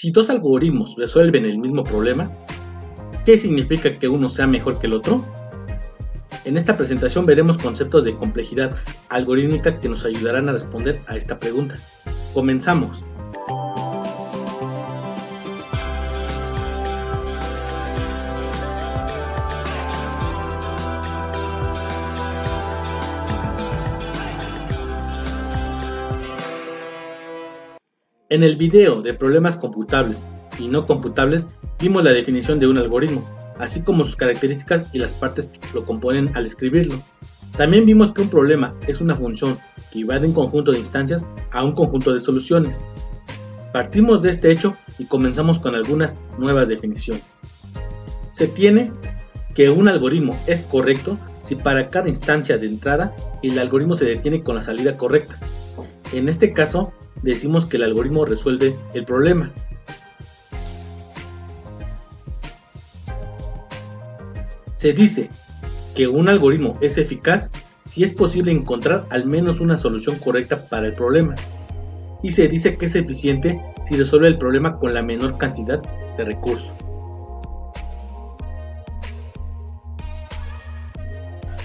Si dos algoritmos resuelven el mismo problema, ¿qué significa que uno sea mejor que el otro? En esta presentación veremos conceptos de complejidad algorítmica que nos ayudarán a responder a esta pregunta. Comenzamos. En el video de problemas computables y no computables vimos la definición de un algoritmo, así como sus características y las partes que lo componen al escribirlo. También vimos que un problema es una función que va de un conjunto de instancias a un conjunto de soluciones. Partimos de este hecho y comenzamos con algunas nuevas definiciones. Se tiene que un algoritmo es correcto si para cada instancia de entrada el algoritmo se detiene con la salida correcta. En este caso, decimos que el algoritmo resuelve el problema. Se dice que un algoritmo es eficaz si es posible encontrar al menos una solución correcta para el problema. Y se dice que es eficiente si resuelve el problema con la menor cantidad de recursos.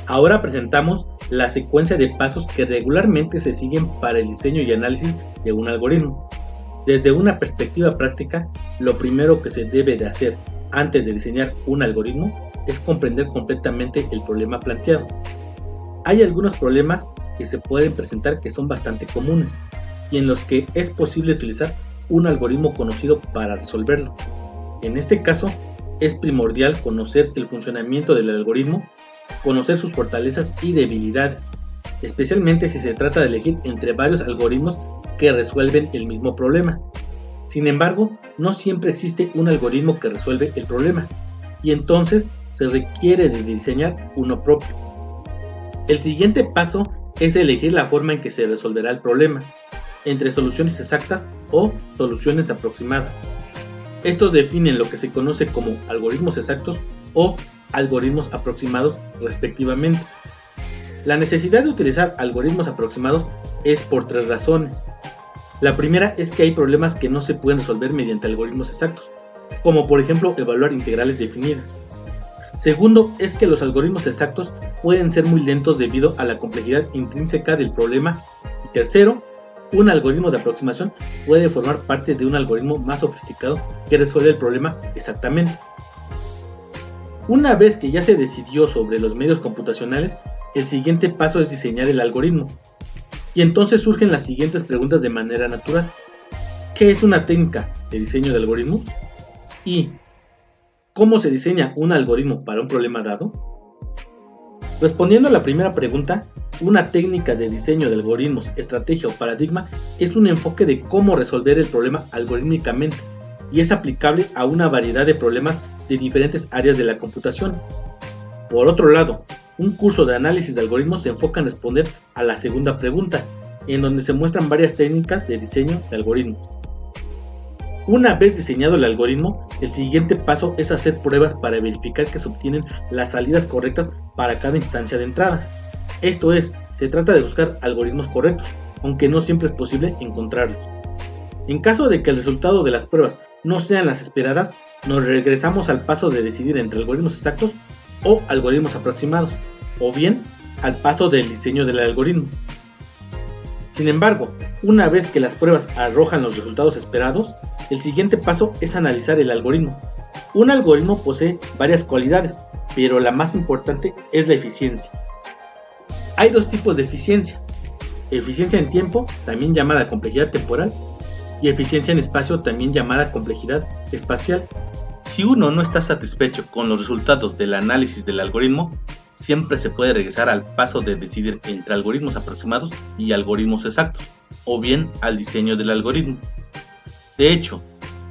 Ahora presentamos la secuencia de pasos que regularmente se siguen para el diseño y análisis de un algoritmo. Desde una perspectiva práctica, lo primero que se debe de hacer antes de diseñar un algoritmo es comprender completamente el problema planteado. Hay algunos problemas que se pueden presentar que son bastante comunes y en los que es posible utilizar un algoritmo conocido para resolverlo. En este caso, es primordial conocer el funcionamiento del algoritmo, conocer sus fortalezas y debilidades, especialmente si se trata de elegir entre varios algoritmos que resuelven el mismo problema. Sin embargo, no siempre existe un algoritmo que resuelve el problema, y entonces se requiere de diseñar uno propio. El siguiente paso es elegir la forma en que se resolverá el problema, entre soluciones exactas o soluciones aproximadas. Estos definen lo que se conoce como algoritmos exactos o algoritmos aproximados respectivamente. La necesidad de utilizar algoritmos aproximados es por tres razones. La primera es que hay problemas que no se pueden resolver mediante algoritmos exactos, como por ejemplo evaluar integrales definidas. Segundo es que los algoritmos exactos pueden ser muy lentos debido a la complejidad intrínseca del problema. Y tercero, un algoritmo de aproximación puede formar parte de un algoritmo más sofisticado que resuelve el problema exactamente. Una vez que ya se decidió sobre los medios computacionales, el siguiente paso es diseñar el algoritmo. Y entonces surgen las siguientes preguntas de manera natural. ¿Qué es una técnica de diseño de algoritmo? ¿Y cómo se diseña un algoritmo para un problema dado? Respondiendo a la primera pregunta, una técnica de diseño de algoritmos, estrategia o paradigma es un enfoque de cómo resolver el problema algorítmicamente y es aplicable a una variedad de problemas de diferentes áreas de la computación. Por otro lado, un curso de análisis de algoritmos se enfoca en responder a la segunda pregunta, en donde se muestran varias técnicas de diseño de algoritmos. Una vez diseñado el algoritmo, el siguiente paso es hacer pruebas para verificar que se obtienen las salidas correctas para cada instancia de entrada. Esto es, se trata de buscar algoritmos correctos, aunque no siempre es posible encontrarlos. En caso de que el resultado de las pruebas no sean las esperadas, nos regresamos al paso de decidir entre algoritmos exactos o algoritmos aproximados, o bien al paso del diseño del algoritmo. Sin embargo, una vez que las pruebas arrojan los resultados esperados, el siguiente paso es analizar el algoritmo. Un algoritmo posee varias cualidades, pero la más importante es la eficiencia. Hay dos tipos de eficiencia: eficiencia en tiempo, también llamada complejidad temporal, y eficiencia en espacio, también llamada complejidad espacial. Si uno no está satisfecho con los resultados del análisis del algoritmo, siempre se puede regresar al paso de decidir entre algoritmos aproximados y algoritmos exactos, o bien al diseño del algoritmo. De hecho,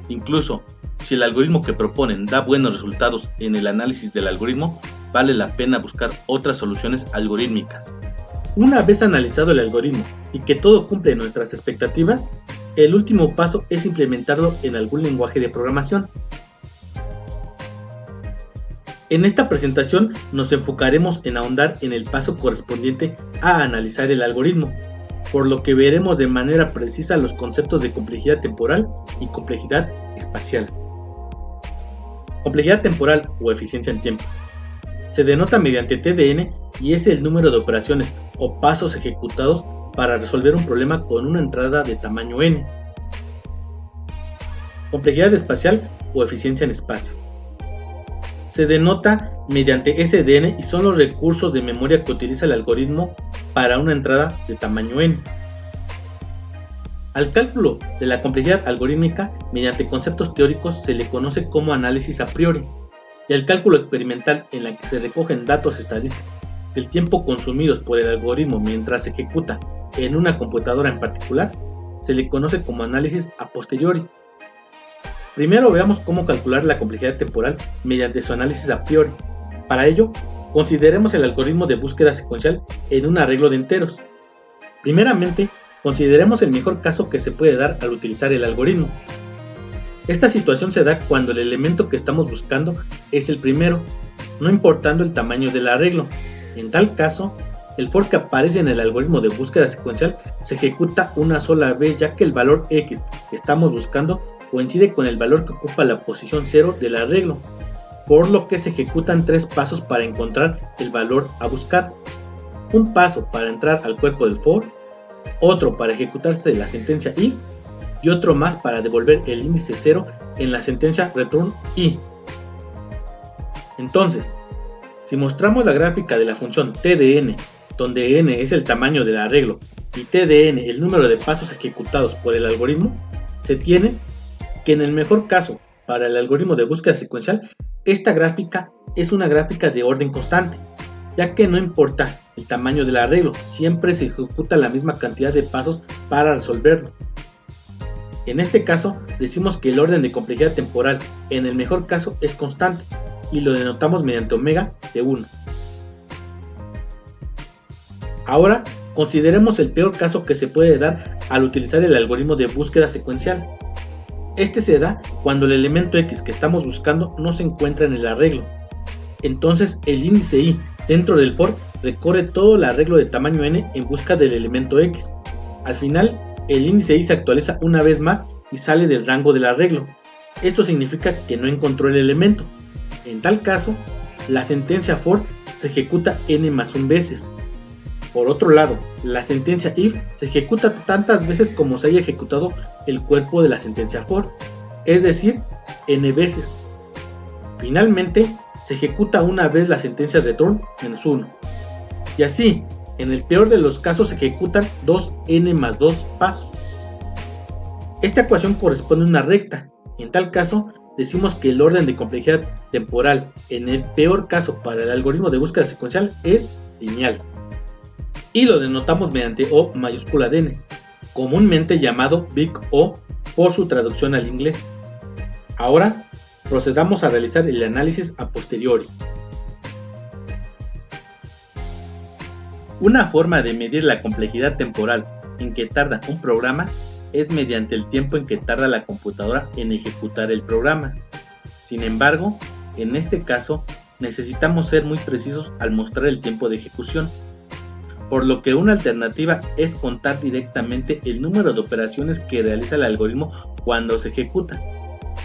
incluso si el algoritmo que proponen da buenos resultados en el análisis del algoritmo, vale la pena buscar otras soluciones algorítmicas. Una vez analizado el algoritmo y que todo cumple nuestras expectativas, el último paso es implementarlo en algún lenguaje de programación. En esta presentación nos enfocaremos en ahondar en el paso correspondiente a analizar el algoritmo. por lo que veremos de manera precisa los conceptos de complejidad temporal y complejidad espacial. Complejidad temporal o eficiencia en tiempo. Se denota mediante TDN y es el número de operaciones o pasos ejecutados para resolver un problema con una entrada de tamaño n. Complejidad espacial o eficiencia en espacio. Se denota mediante SDN y son los recursos de memoria que utiliza el algoritmo para una entrada de tamaño n. Al cálculo de la complejidad algorítmica mediante conceptos teóricos se le conoce como análisis a priori, y al cálculo experimental en la que se recogen datos estadísticos del tiempo consumidos por el algoritmo mientras se ejecuta en una computadora en particular, se le conoce como análisis a posteriori. Primero veamos cómo calcular la complejidad temporal mediante su análisis a priori. Para ello, consideremos el algoritmo de búsqueda secuencial en un arreglo de enteros. Primeramente, consideremos el mejor caso que se puede dar al utilizar el algoritmo. Esta situación se da cuando el elemento que estamos buscando es el primero, no importando el tamaño del arreglo. En tal caso, el for que aparece en el algoritmo de búsqueda secuencial se ejecuta una sola vez, ya que el valor x que estamos buscando coincide con el valor que ocupa la posición 0 del arreglo, por lo que se ejecutan 3 pasos para encontrar el valor a buscar. Un paso para entrar al cuerpo del for, otro para ejecutarse la sentencia if y otro más para devolver el índice 0 en la sentencia return i. Entonces, si mostramos la gráfica de la función TDN, donde n es el tamaño del arreglo y TDN el número de pasos ejecutados por el algoritmo, se tiene que en el mejor caso para el algoritmo de búsqueda secuencial, esta gráfica es una gráfica de orden constante, ya que no importa el tamaño del arreglo, siempre se ejecuta la misma cantidad de pasos para resolverlo. En este caso, decimos que el orden de complejidad temporal en el mejor caso es constante y lo denotamos mediante omega de 1. Ahora, consideremos el peor caso que se puede dar al utilizar el algoritmo de búsqueda secuencial. Este se da cuando el elemento x que estamos buscando no se encuentra en el arreglo. Entonces el índice i dentro del for recorre todo el arreglo de tamaño n en busca del elemento x. Al final, el índice i se actualiza una vez más y sale del rango del arreglo. Esto significa que no encontró el elemento. En tal caso, la sentencia for se ejecuta n+1 veces. Por otro lado, la sentencia if se ejecuta tantas veces como se haya ejecutado el cuerpo de la sentencia for, es decir, n veces. Finalmente, se ejecuta una vez la sentencia return -1. Y así, en el peor de los casos se ejecutan 2n+2 pasos. Esta ecuación corresponde a una recta. En tal caso, decimos que el orden de complejidad temporal en el peor caso para el algoritmo de búsqueda secuencial es lineal. Y lo denotamos mediante O mayúscula de n, comúnmente llamado Big O por su traducción al inglés. Ahora procedamos a realizar el análisis a posteriori. Una forma de medir la complejidad temporal en que tarda un programa es mediante el tiempo en que tarda la computadora en ejecutar el programa. Sin embargo, en este caso necesitamos ser muy precisos al mostrar el tiempo de ejecución, por lo que una alternativa es contar directamente el número de operaciones que realiza el algoritmo cuando se ejecuta.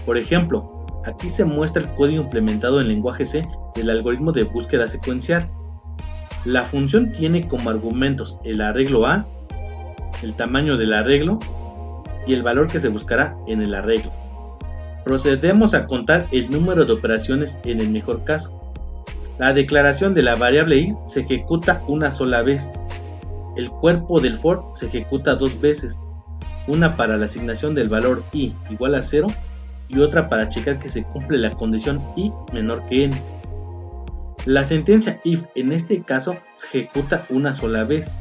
Por ejemplo, aquí se muestra el código implementado en lenguaje C del algoritmo de búsqueda secuencial. La función tiene como argumentos el arreglo A, el tamaño del arreglo y el valor que se buscará en el arreglo. Procedemos a contar el número de operaciones en el mejor caso. La declaración de la variable i se ejecuta una sola vez. El cuerpo del for se ejecuta 2 veces, una para la asignación del valor i igual a 0 y otra para checar que se cumple la condición i menor que n. La sentencia if en este caso se ejecuta una sola vez.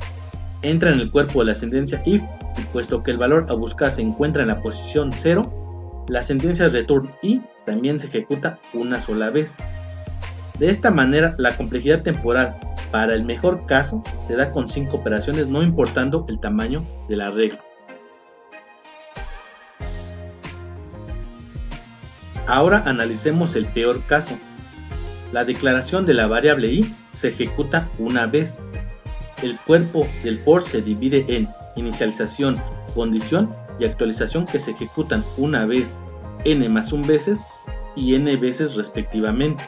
Entra en el cuerpo de la sentencia if y puesto que el valor a buscar se encuentra en la posición 0, la sentencia return i también se ejecuta una sola vez. De esta manera, la complejidad temporal para el mejor caso se da con 5 operaciones, no importando el tamaño del arreglo. Ahora analicemos el peor caso. La declaración de la variable i se ejecuta una vez. El cuerpo del for se divide en inicialización, condición y actualización que se ejecutan una vez, n más 1 veces y n veces respectivamente.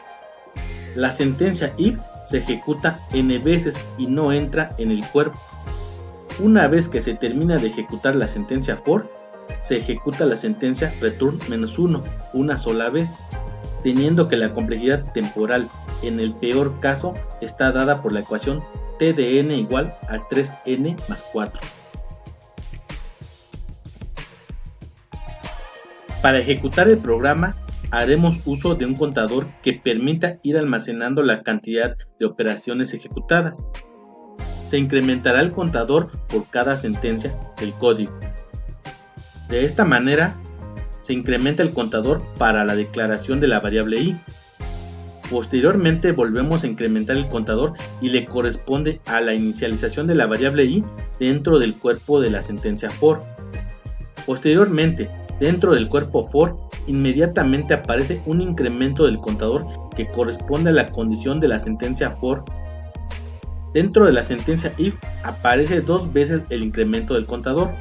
La sentencia if se ejecuta n veces y no entra en el cuerpo. Una vez que se termina de ejecutar la sentencia for, se ejecuta la sentencia return -1 una sola vez, teniendo que la complejidad temporal en el peor caso está dada por la ecuación t de n igual a 3n más 4. Para ejecutar el programa haremos uso de un contador que permita ir almacenando la cantidad de operaciones ejecutadas. Se incrementará el contador por cada sentencia del código. De esta manera, se incrementa el contador para la declaración de la variable i. Posteriormente volvemos a incrementar el contador y le corresponde a la inicialización de la variable i dentro del cuerpo de la sentencia for. Posteriormente, dentro del cuerpo for, inmediatamente aparece un incremento del contador que corresponde a la condición de la sentencia for. Dentro de la sentencia if aparece 2 veces el incremento del contador.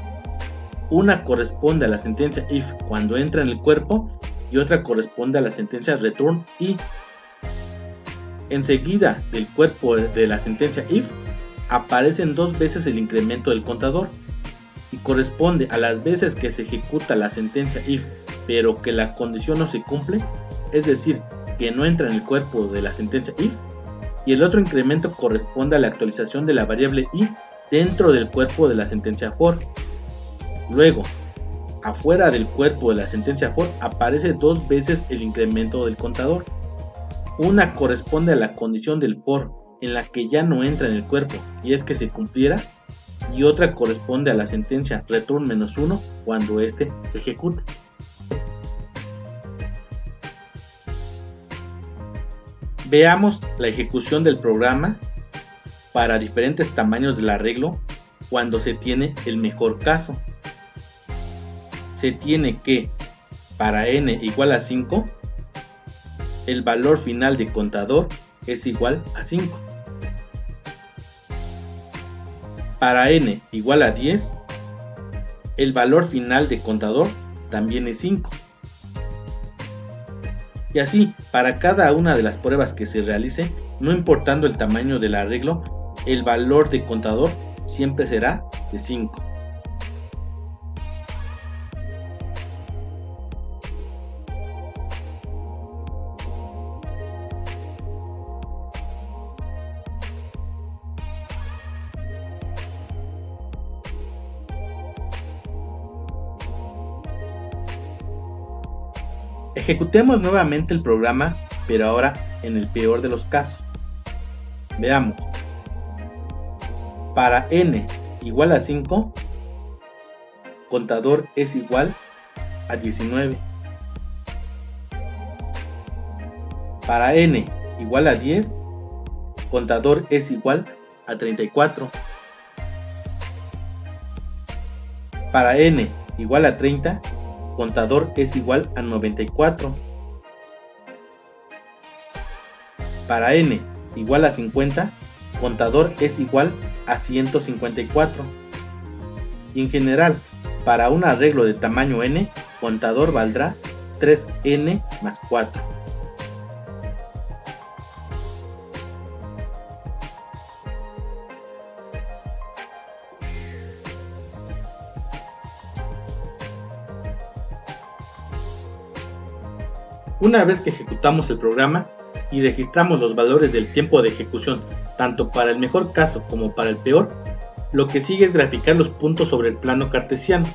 Una corresponde a la sentencia if cuando entra en el cuerpo y otra corresponde a la sentencia return i. Enseguida del cuerpo de la sentencia if aparecen 2 veces el incremento del contador y corresponde a las veces que se ejecuta la sentencia if pero que la condición no se cumple, es decir, que no entra en el cuerpo de la sentencia if, y el otro incremento corresponde a la actualización de la variable i dentro del cuerpo de la sentencia for. Luego, afuera del cuerpo de la sentencia for aparece 2 veces el incremento del contador. Una corresponde a la condición del for en la que ya no entra en el cuerpo y es que se cumpliera, y otra corresponde a la sentencia return -1 cuando éste se ejecuta. Veamos la ejecución del programa para diferentes tamaños del arreglo cuando se tiene el mejor caso. Se tiene que para n igual a 5, el valor final de contador es igual a 5. Para n igual a 10, el valor final de contador también es 5. Y así, para cada una de las pruebas que se realice, no importando el tamaño del arreglo, el valor de contador siempre será de 5. Ejecutemos nuevamente el programa, pero ahora en el peor de los casos. Veamos. Para n igual a 5, contador es igual a 19. Para n igual a 10, contador es igual a 34. Para n igual a 30, contador es igual a 94. Para n igual a 50, contador es igual a 154. Y en general, para un arreglo de tamaño n, contador valdrá 3n más 4. Una vez que ejecutamos el programa y registramos los valores del tiempo de ejecución tanto para el mejor caso como para el peor, lo que sigue es graficar los puntos sobre el plano cartesiano.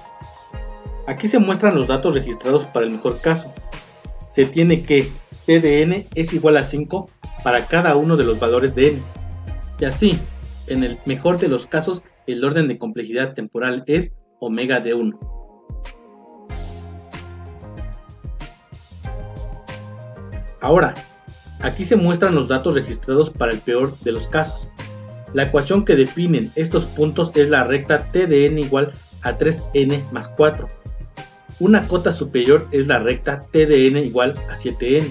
Aquí se muestran los datos registrados para el mejor caso. Se tiene que p de n es igual a 5 para cada uno de los valores de n. Y así, en el mejor de los casos, el orden de complejidad temporal es omega de 1. Ahora, aquí se muestran los datos registrados para el peor de los casos. La ecuación que definen estos puntos es la recta t de n igual a 3n más 4. Una cota superior es la recta t de n igual a 7n.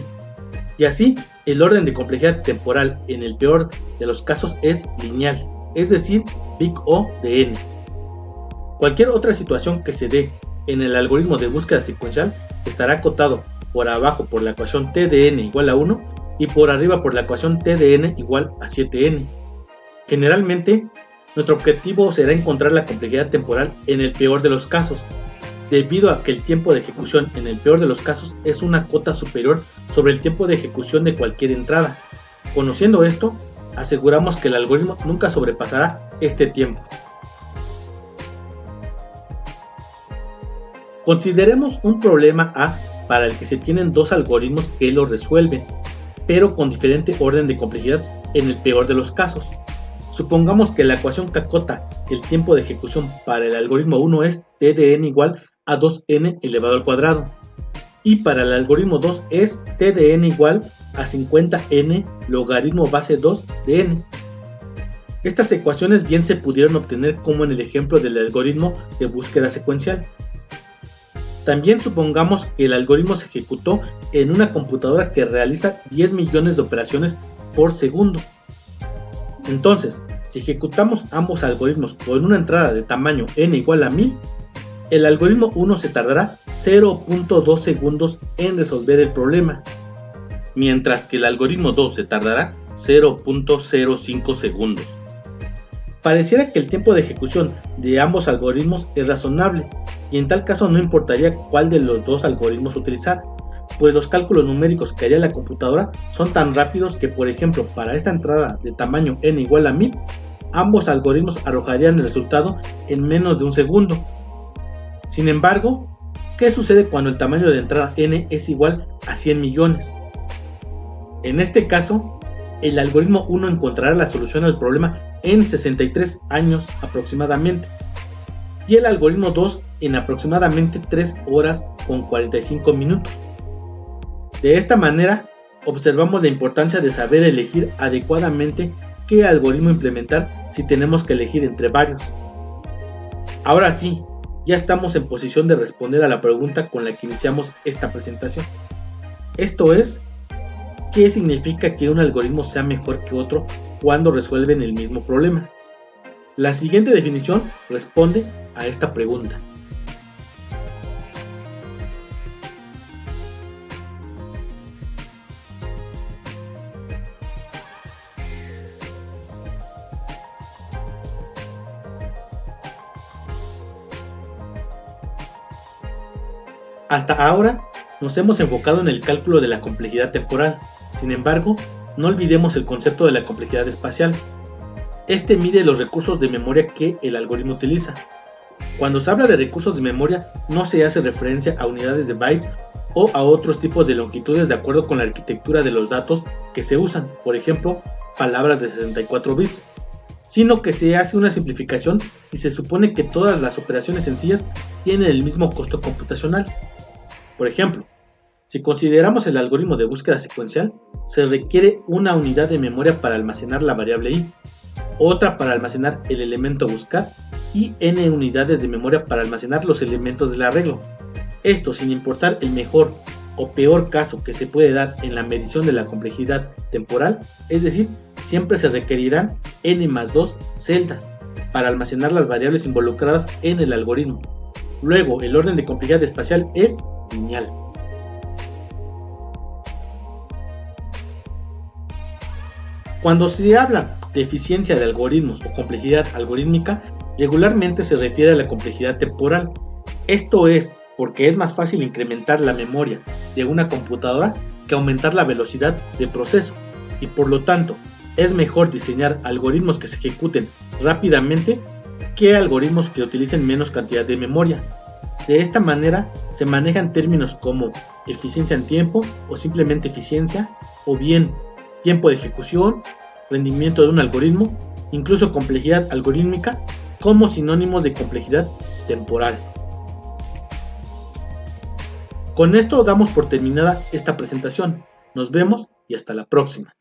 Y así, el orden de complejidad temporal en el peor de los casos es lineal, es decir, big O de n. Cualquier otra situación que se dé en el algoritmo de búsqueda secuencial estará acotado por abajo por la ecuación TDN igual a 1 y por arriba por la ecuación TDN igual a 7n. Generalmente, nuestro objetivo será encontrar la complejidad temporal en el peor de los casos, debido a que el tiempo de ejecución en el peor de los casos es una cota superior sobre el tiempo de ejecución de cualquier entrada. Conociendo esto, aseguramos que el algoritmo nunca sobrepasará este tiempo. Consideremos un problema A para el que se tienen dos algoritmos que lo resuelven, pero con diferente orden de complejidad en el peor de los casos. Supongamos que la ecuación que acota el tiempo de ejecución para el algoritmo 1 es TDN igual a 2n elevado al cuadrado, y para el algoritmo 2 es TDN igual a 50n logaritmo base 2 de n. Estas ecuaciones bien se pudieron obtener como en el ejemplo del algoritmo de búsqueda secuencial. También supongamos que el algoritmo se ejecutó en una computadora que realiza 10 millones de operaciones por segundo. Entonces, si ejecutamos ambos algoritmos con una entrada de tamaño n igual a 1000, el algoritmo 1 se tardará 0.2 segundos en resolver el problema, mientras que el algoritmo 2 se tardará 0.05 segundos. Pareciera que el tiempo de ejecución de ambos algoritmos es razonable, y en tal caso no importaría cuál de los dos algoritmos utilizar, pues los cálculos numéricos que haría la computadora son tan rápidos que, por ejemplo, para esta entrada de tamaño n igual a 1000, ambos algoritmos arrojarían el resultado en menos de un segundo. Sin embargo, ¿qué sucede cuando el tamaño de entrada n es igual a 100 millones? En este caso, el algoritmo 1 encontrará la solución al problema en 63 años aproximadamente, y el algoritmo 2 en aproximadamente 3 horas con 45 minutos. De esta manera, observamos la importancia de saber elegir adecuadamente qué algoritmo implementar si tenemos que elegir entre varios. Ahora sí, ya estamos en posición de responder a la pregunta con la que iniciamos esta presentación. Esto es, ¿qué significa que un algoritmo sea mejor que otro cuando resuelven el mismo problema? La siguiente definición responde a esta pregunta. Hasta ahora nos hemos enfocado en el cálculo de la complejidad temporal. Sin embargo, no olvidemos el concepto de la complejidad espacial. Este mide los recursos de memoria que el algoritmo utiliza. Cuando se habla de recursos de memoria, no se hace referencia a unidades de bytes o a otros tipos de longitudes de acuerdo con la arquitectura de los datos que se usan, por ejemplo, palabras de 64 bits, sino que se hace una simplificación y se supone que todas las operaciones sencillas tienen el mismo costo computacional. Por ejemplo, si consideramos el algoritmo de búsqueda secuencial, se requiere una unidad de memoria para almacenar la variable i, otra para almacenar el elemento buscar y n unidades de memoria para almacenar los elementos del arreglo. Esto sin importar el mejor o peor caso que se puede dar en la medición de la complejidad temporal, es decir, siempre se requerirán n más 2 celdas para almacenar las variables involucradas en el algoritmo. Luego, el orden de complejidad espacial es lineal. Cuando se habla de eficiencia de algoritmos o complejidad algorítmica, regularmente se refiere a la complejidad temporal. Esto es porque es más fácil incrementar la memoria de una computadora que aumentar la velocidad de proceso, y por lo tanto es mejor diseñar algoritmos que se ejecuten rápidamente que algoritmos que utilicen menos cantidad de memoria. De esta manera se manejan términos como eficiencia en tiempo o simplemente eficiencia, o bien tiempo de ejecución, rendimiento de un algoritmo, incluso complejidad algorítmica, como sinónimos de complejidad temporal. Con esto damos por terminada esta presentación. Nos vemos y hasta la próxima.